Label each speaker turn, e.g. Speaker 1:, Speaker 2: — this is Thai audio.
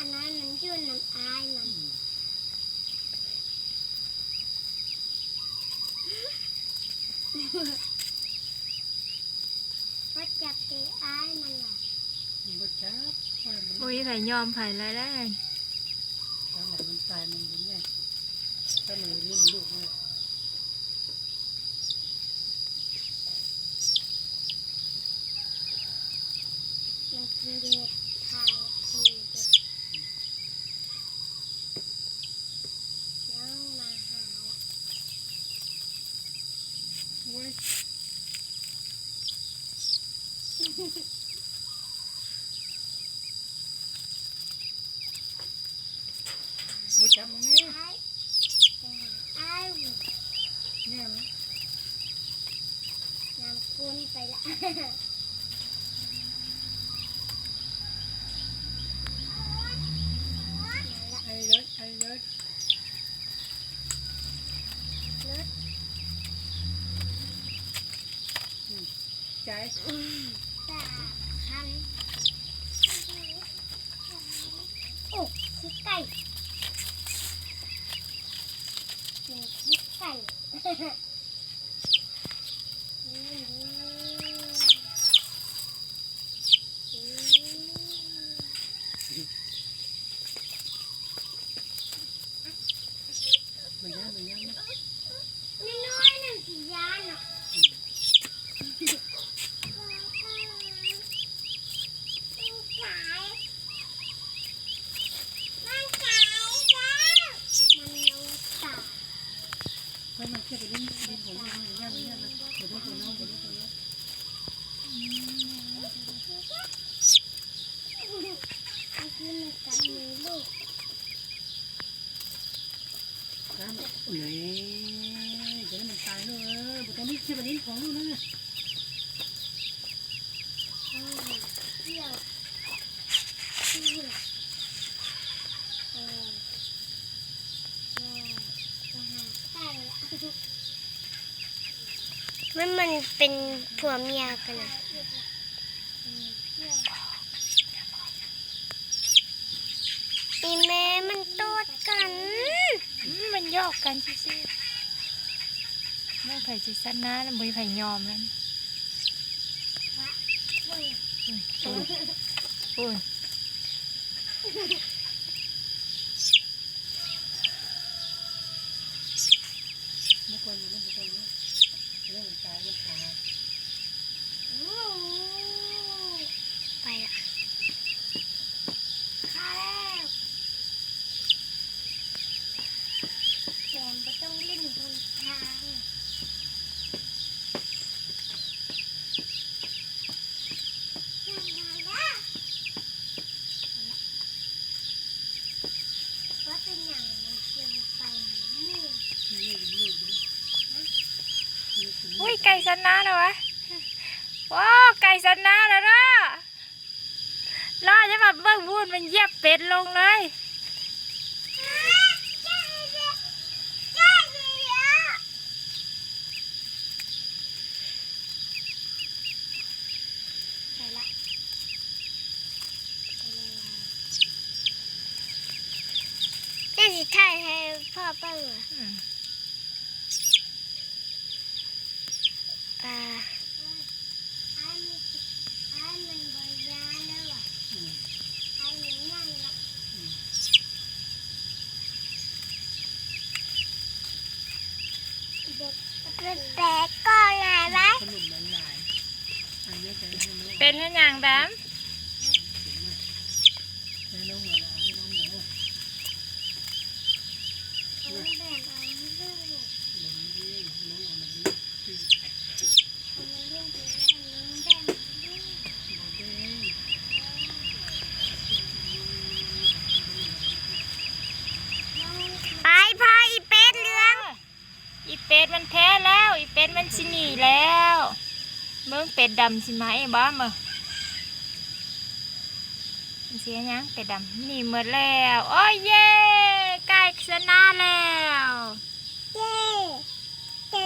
Speaker 1: อันนั้นมันยื่นน้ำอายมันว่าจับตีอายมันเหรอ
Speaker 2: มันจับ
Speaker 3: มุ้ยไผ่ยอมไผ่ไรได้
Speaker 2: ตอนไหนมันตายมันเป็นไงถ้ามันนี่ลูกเนี่ย
Speaker 1: มันกินเด็ดทางทีเด็ดน้องมาหาละ
Speaker 2: โอ้ยมันจับมันนี่
Speaker 1: อายไปหาอาย
Speaker 2: เนี่ยมัน
Speaker 1: น้ำกุ้นไปละ
Speaker 2: ไอ้เลิศไอ้เลิศ
Speaker 1: รถ
Speaker 2: ใจ
Speaker 1: สาคันโอ้ขี้ไก่กินขี้ไก่
Speaker 2: มันยังมันยัง
Speaker 1: น้อยๆนั่นสิยานอ่ะมัน
Speaker 2: มันเชื่อไปดิ้นผมมันยังมันยังนะเดี๋ยวตัวน้องเดี๋ยวตัวน้อง
Speaker 1: คือมันกัดมือลูก
Speaker 2: น้ำเนี่ยเดี๋ยวมันตายเลยบุตรนี้เชื่อไปดิ้นของลูกนะ
Speaker 1: เที่ยวมันเป็นผัวเมียกันนะอีแม่มันโตดกัน
Speaker 3: มันยอกกันซิๆไม่ไผ่จิสันนะมุ้ยไผ่ยอมแล้วอุ้ย
Speaker 2: บุกคนอยู่บุกคนอยู่เรื่องมันตายมันตาย
Speaker 1: ไปละข้าแล้วแกมไม่ต้องเล่นบนทางว่าเป็นอย่างมันเชื่อไปหาหมู่
Speaker 3: อุ้ยไก่สันนะเหรอวะว้าวไก่สันนะแล้วนะล่อจะมาเบิ้งพูดมันเหยียบเป็ดลงเลย
Speaker 1: นี่สิถ่ายให้พ่อเปิ้งเหรอปลาไอ้มันบริยาแล้วอ่ะไอ้มันย่างละเด็กแปลกก็ไงวะ
Speaker 2: ขนมหลายๆอันนี้เป็นให้น้อง
Speaker 3: เป็นให้นางแบม
Speaker 2: ให้น้องเหรอให้น้องเหรอ
Speaker 1: เอาแบ่งเอาให้ลูก
Speaker 2: น้องนี่น้องเอามันนี่คือ
Speaker 1: เอามาเลี้ยงเดี๋ยวน้องแบ่งให้ลูก
Speaker 2: โบเด้ง
Speaker 1: ไปพาอีเป็ดเหลือง
Speaker 3: อีเป็ดมันแพ้แล้วอีเป็ดมันชิหนีแล้วเบิ้งเป็ดดำสิไหมบ้ามาเสียยังเป็ดดำหนีหมดแล้วโอ้ยเย่ไก่ชนะแล้ว